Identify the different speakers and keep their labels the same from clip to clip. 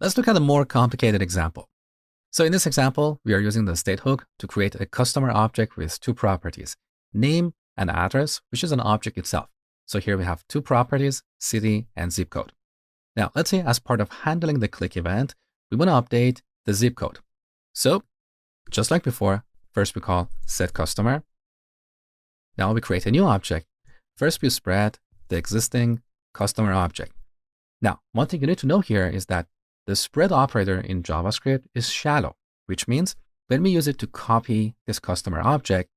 Speaker 1: Let's look at a more complicated example. So in this example, we are using the state hook to create a customer object with two properties, name and address, which is an object itself. So here we have two properties, city and zip code. Now, let's say as part of handling the click event, we want to update the zip code. So just like before, first we call set customer. Now we create a new object. First we spread the existing customer object. Now, one thing you need to know here is that the spread operator in JavaScript is shallow, which means when we use it to copy this customer object,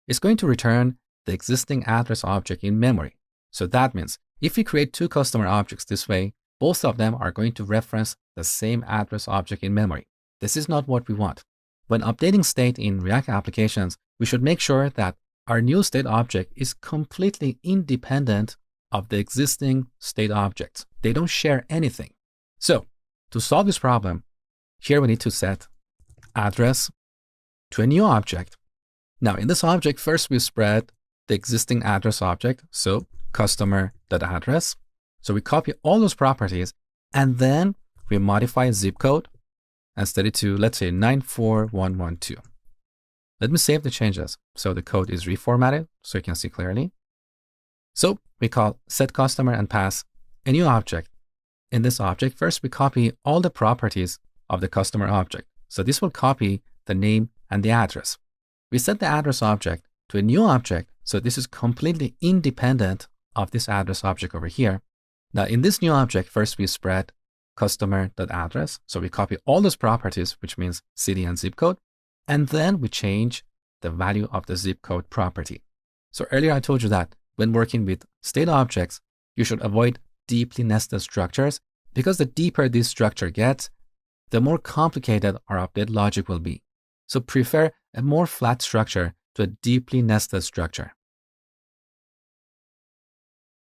Speaker 1: it's going to return the existing address object in memory. So that means if we create two customer objects this way, both of them are going to reference the same address object in memory. This is not what we want. When updating state in React applications, we should make sure that our new state object is completely independent of the existing state objects. They don't share anything. So to solve this problem, here we need to set address to a new object. Now in this object, first we spread the existing address object, so customer.address. So we copy all those properties and then we modify zip code and set it to, let's say, 94112. Let me save the changes. So the code is reformatted so you can see clearly. So we call set customer and pass a new object. In this object, first we copy all the properties of the customer object. So this will copy the name and the address. We set the address object to a new object. So this is completely independent of this address object over here. Now in this new object, first we spread customer.address. So we copy all those properties, which means city and zip code. And then we change the value of the zip code property. So earlier I told you that when working with state objects, you should avoid deeply nested structures because the deeper this structure gets, the more complicated our update logic will be. So prefer a more flat structure to a deeply nested structure.